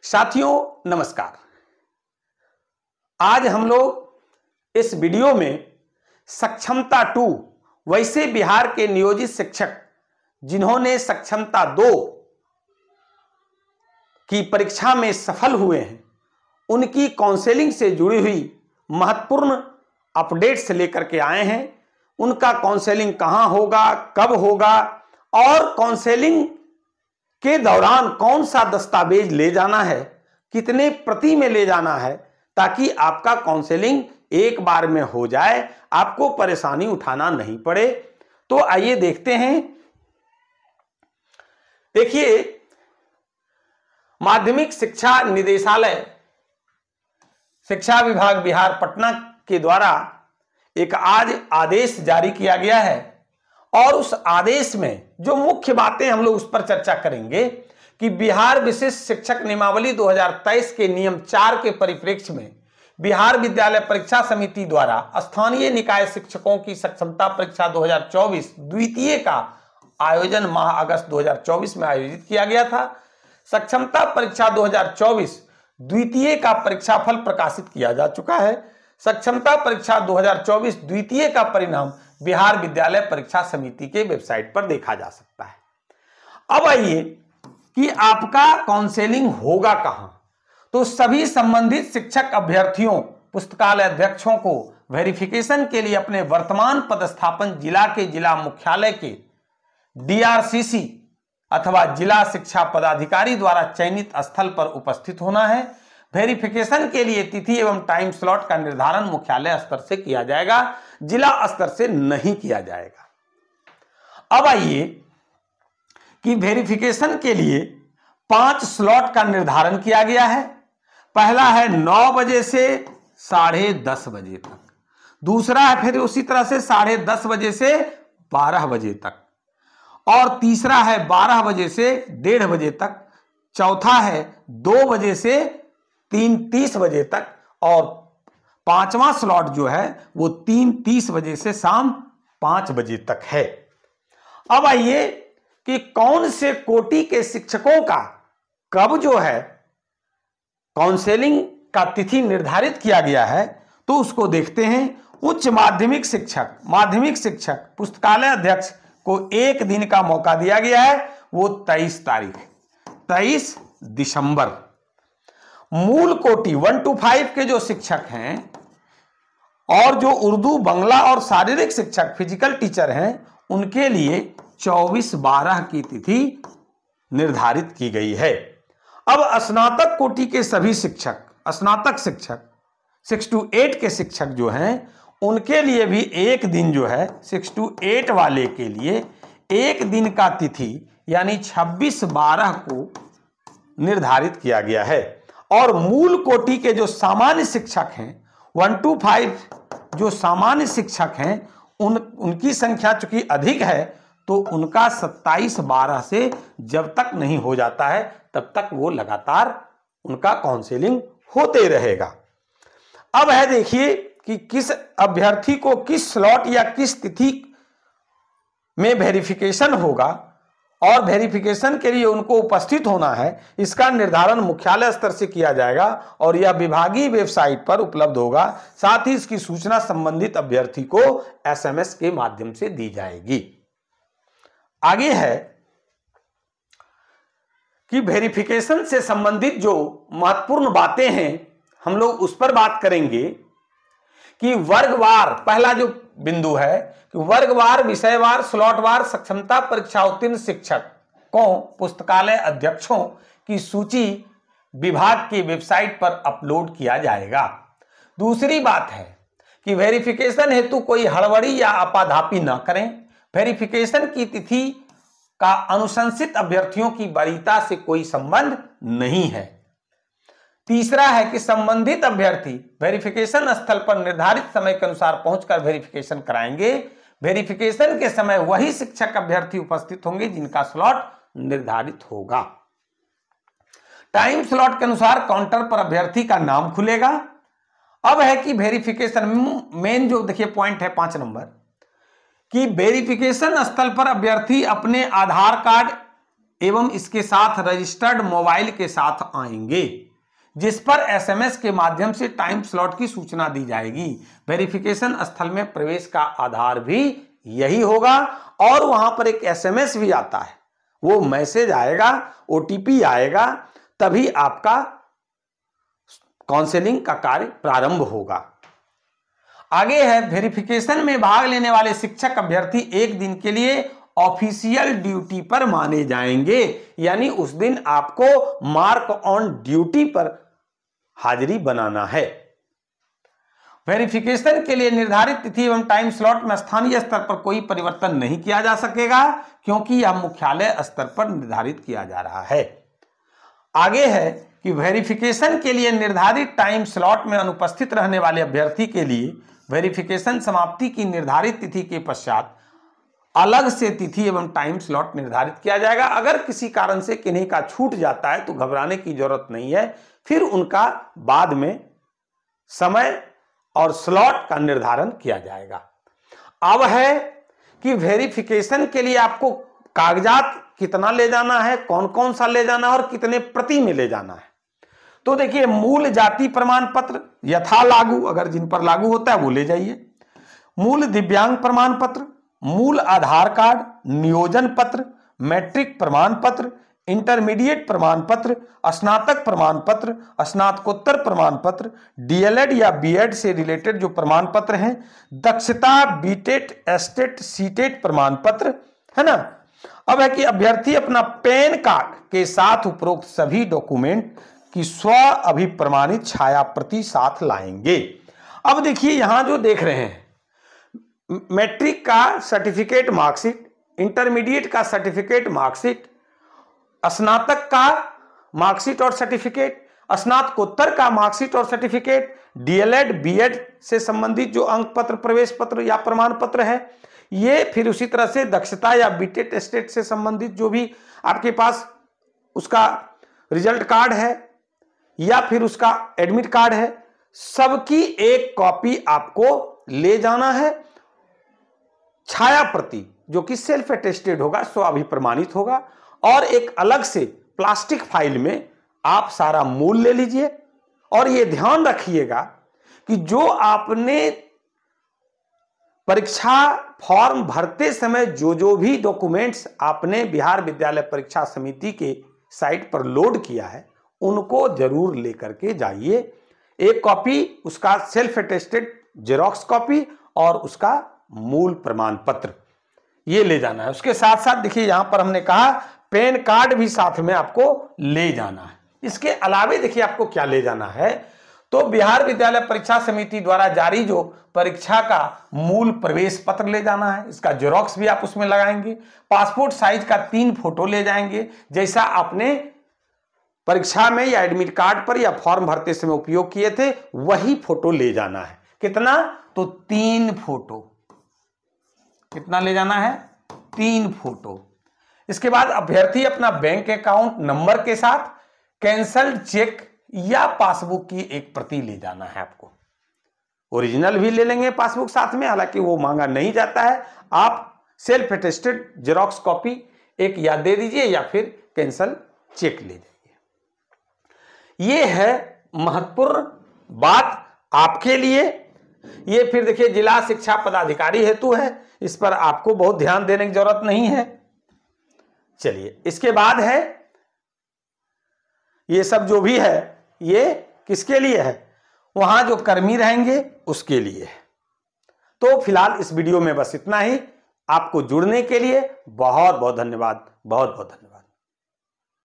साथियों नमस्कार। आज हम लोग इस वीडियो में सक्षमता 2 वैसे बिहार के नियोजित शिक्षक जिन्होंने सक्षमता 2 की परीक्षा में सफल हुए हैं, उनकी काउंसलिंग से जुड़ी हुई महत्वपूर्ण अपडेट्स लेकर के आए हैं। उनका काउंसलिंग कहां होगा, कब होगा और काउंसलिंग के दौरान कौन सा दस्तावेज ले जाना है, कितने प्रति में ले जाना है, ताकि आपका काउंसलिंग एक बार में हो जाए, आपको परेशानी उठाना नहीं पड़े। तो आइए देखते हैं। देखिए, माध्यमिक शिक्षा निदेशालय शिक्षा विभाग बिहार पटना के द्वारा एक आज आदेश जारी किया गया है और उस आदेश में जो मुख्य बातें हम लोग उस पर चर्चा करेंगे कि बिहार विशिष्ट शिक्षक नियमावली 2023 के नियम 4 के परिप्रेक्ष्य में बिहार विद्यालय परीक्षा समिति द्वारा स्थानीय निकाय शिक्षकों की सक्षमता परीक्षा 2024 द्वितीय का आयोजन माह अगस्त 2024 में आयोजित किया गया था। सक्षमता परीक्षा 2024 द्वितीय का परीक्षाफल प्रकाशित किया जा चुका है। सक्षमता परीक्षा 2024 द्वितीय का परिणाम बिहार विद्यालय परीक्षा समिति के वेबसाइट पर देखा जा सकता है। अब आइए कि आपका काउंसलिंग होगा कहां। तो सभी संबंधित शिक्षक अभ्यर्थियों, पुस्तकालय अध्यक्षों को वेरिफिकेशन के लिए अपने वर्तमान पदस्थापन जिला के जिला मुख्यालय के DRCC अथवा जिला शिक्षा पदाधिकारी द्वारा चयनित स्थल पर उपस्थित होना है। वेरिफिकेशन के लिए तिथि एवं टाइम स्लॉट का निर्धारण मुख्यालय स्तर से किया जाएगा, जिला स्तर से नहीं किया जाएगा। अब आइए कि वेरिफिकेशन के लिए 5 स्लॉट का निर्धारण किया गया है। पहला है 9 बजे से 10:30 बजे तक, दूसरा है फिर उसी तरह से 10:30 बजे से 12 बजे तक, और तीसरा है 12 बजे से 1:30 बजे तक, चौथा है 2 बजे से 3:30 बजे तक, और 5वां स्लॉट जो है वो 3:30 बजे से शाम 5 बजे तक है। अब आइए कि कौन से कोटि के शिक्षकों का कब जो है काउंसलिंग का तिथि निर्धारित किया गया है, तो उसको देखते हैं। उच्च माध्यमिक शिक्षक पुस्तकालय अध्यक्ष को 1 दिन का मौका दिया गया है, वो 23 दिसंबर। मूल कोटि 1 to 5 के जो शिक्षक हैं और जो उर्दू, बांग्ला और शारीरिक शिक्षक फिजिकल टीचर हैं, उनके लिए 24/12 की तिथि निर्धारित की गई है। अब स्नातक कोटि के सभी शिक्षक, स्नातक शिक्षक 6 to 8 के शिक्षक जो हैं, उनके लिए भी 1 दिन जो है 6 to 8 वाले के लिए 1 दिन का तिथि यानी 26/12 को निर्धारित किया गया है। और मूल कोटि के जो सामान्य शिक्षक हैं 1 to 5 जो सामान्य शिक्षक हैं, उनकी संख्या चूंकि अधिक है, तो उनका 27/12 से जब तक नहीं हो जाता है तब तक वो लगातार उनका काउंसलिंग होते रहेगा। अब है देखिए कि किस अभ्यर्थी को किस स्लॉट या किस तिथि में वेरिफिकेशन होगा और वेरिफिकेशन के लिए उनको उपस्थित होना है। इसका निर्धारण मुख्यालय स्तर से किया जाएगा और यह विभागीय वेबसाइट पर उपलब्ध होगा। साथ ही इसकी सूचना संबंधित अभ्यर्थी को SMS के माध्यम से दी जाएगी। आगे है कि वेरिफिकेशन से संबंधित जो महत्वपूर्ण बातें हैं, हम लोग उस पर बात करेंगे कि वर्गवार, पहला जो बिंदु है कि वर्गवार, विषयवार, स्लॉटवार सक्षमता परीक्षा उत्तीर्ण शिक्षकों, पुस्तकालय अध्यक्षों की सूची विभाग की वेबसाइट पर अपलोड किया जाएगा। दूसरी बात है कि वेरिफिकेशन हेतु कोई हड़बड़ी या आपाधापी न करें। वेरिफिकेशन की तिथि का अनुशंसित अभ्यर्थियों की वरीयता से कोई संबंध नहीं है। तीसरा है कि संबंधित अभ्यर्थी वेरिफिकेशन स्थल पर निर्धारित समय के अनुसार पहुंचकर वेरिफिकेशन कराएंगे। वेरिफिकेशन के समय वही शिक्षक अभ्यर्थी उपस्थित होंगे जिनका स्लॉट निर्धारित होगा। टाइम स्लॉट के अनुसार काउंटर पर अभ्यर्थी का नाम खुलेगा। अब है कि वेरिफिकेशन मेन जो देखिए पॉइंट है 5 नंबर कि वेरिफिकेशन स्थल पर अभ्यर्थी अपने आधार कार्ड एवं इसके साथ रजिस्टर्ड मोबाइल के साथ आएंगे, जिस पर एसएमएस के माध्यम से टाइम स्लॉट की सूचना दी जाएगी। वेरिफिकेशन स्थल में प्रवेश का आधार भी यही होगा और वहां पर एक एसएमएस भी आता है, वो मैसेज आएगा, ओटीपी आएगा, तभी आपका काउंसलिंग का कार्य प्रारंभ होगा। आगे है, वेरिफिकेशन में भाग लेने वाले शिक्षक अभ्यर्थी एक दिन के लिए ऑफिशियल ड्यूटी पर माने जाएंगे, यानी उस दिन आपको मार्क ऑन ड्यूटी पर हाजिरी बनाना है। वेरिफिकेशन के लिए निर्धारित तिथि एवं टाइम स्लॉट में स्थानीय स्तर पर कोई परिवर्तन नहीं किया जा सकेगा, क्योंकि यह मुख्यालय स्तर पर निर्धारित किया जा रहा है। आगे है कि वेरिफिकेशन के लिए निर्धारित टाइम स्लॉट में अनुपस्थित रहने वाले अभ्यर्थी के लिए वेरिफिकेशन समाप्ति की निर्धारित तिथि के पश्चात अलग से तिथि एवं टाइम स्लॉट निर्धारित किया जाएगा। अगर किसी कारण से किन्हीं का छूट जाता है तो घबराने की जरूरत नहीं है, फिर उनका बाद में समय और स्लॉट का निर्धारण किया जाएगा। अब है कि वेरिफिकेशन के लिए आपको कागजात कितना ले जाना है, कौन कौन सा ले जाना है और कितने प्रति में ले जाना है। तो देखिए, मूल जाति प्रमाण पत्र यथा लागू, अगर जिन पर लागू होता है वो ले जाइए। मूल दिव्यांग प्रमाण पत्र, मूल आधार कार्ड, नियोजन पत्र, मैट्रिक प्रमाण पत्र, इंटरमीडिएट प्रमाण पत्र, स्नातक प्रमाण पत्र, स्नातकोत्तर प्रमाण पत्र, डीएलएड या बीएड से रिलेटेड जो प्रमाण पत्र हैं, दक्षता, बीटेट, एस्टेट, सीटेट प्रमाण पत्र, है ना। अब है कि अभ्यर्थी अपना पैन कार्ड के साथ उपरोक्त सभी डॉक्यूमेंट की स्व अभिप्रमाणित छाया प्रति साथ लाएंगे। अब देखिए, यहां जो देख रहे हैं, मैट्रिक का सर्टिफिकेट मार्कशीट, इंटरमीडिएट का सर्टिफिकेट मार्कशीट, स्नातक का मार्कशीट और सर्टिफिकेट, स्नातकोत्तर का मार्कशीट और सर्टिफिकेट, डीएलएड बीएड से संबंधित जो अंक पत्र, प्रवेश पत्र या प्रमाण पत्र है ये, फिर उसी तरह से दक्षता या बीटेट एस्टेट से संबंधित जो भी आपके पास उसका रिजल्ट कार्ड है या फिर उसका एडमिट कार्ड है, सबकी एक कॉपी आपको ले जाना है। छाया प्रति जो कि सेल्फ अटेस्टेड होगा, स्व अभिप्रमाणित होगा, और एक अलग से प्लास्टिक फाइल में आप सारा मूल ले लीजिए। और यह ध्यान रखिएगा कि जो आपने परीक्षा फॉर्म भरते समय जो भी डॉक्यूमेंट्स आपने बिहार विद्यालय परीक्षा समिति के साइट पर लोड किया है उनको जरूर लेकर के जाइए। एक कॉपी उसका सेल्फ अटेस्टेड जेरॉक्स कॉपी और उसका मूल प्रमाण पत्र ये ले जाना है। उसके साथ साथ देखिए, यहां पर हमने कहा पैन कार्ड भी साथ में आपको ले जाना है। इसके अलावे देखिए आपको क्या ले जाना है, तो बिहार विद्यालय परीक्षा समिति द्वारा जारी जो परीक्षा का मूल प्रवेश पत्र ले जाना है, इसका जेरॉक्स भी आप उसमें लगाएंगे। पासपोर्ट साइज का 3 फोटो ले जाएंगे, जैसा आपने परीक्षा में या एडमिट कार्ड पर या फॉर्म भरते समय उपयोग किए थे वही फोटो ले जाना है। कितना, तो 3 फोटो। कितना ले जाना है, 3 फोटो। इसके बाद अभ्यर्थी अपना बैंक अकाउंट नंबर के साथ कैंसल्ड चेक या पासबुक की एक प्रति ले जाना है आपको। ओरिजिनल भी ले लेंगे पासबुक साथ में, हालांकि वो मांगा नहीं जाता है। आप सेल्फ अटेस्टेड जेरॉक्स कॉपी एक या दे दीजिए या फिर कैंसल चेक ले जाइए। ये है महत्वपूर्ण बात आपके लिए। ये फिर देखिए जिला शिक्षा पदाधिकारी हेतु है, इस पर आपको बहुत ध्यान देने की जरूरत नहीं है। चलिए, इसके बाद है ये सब जो भी है ये किसके लिए है, वहां जो कर्मी रहेंगे उसके लिए है। तो फिलहाल इस वीडियो में बस इतना ही। आपको जुड़ने के लिए बहुत बहुत धन्यवाद, बहुत बहुत धन्यवाद।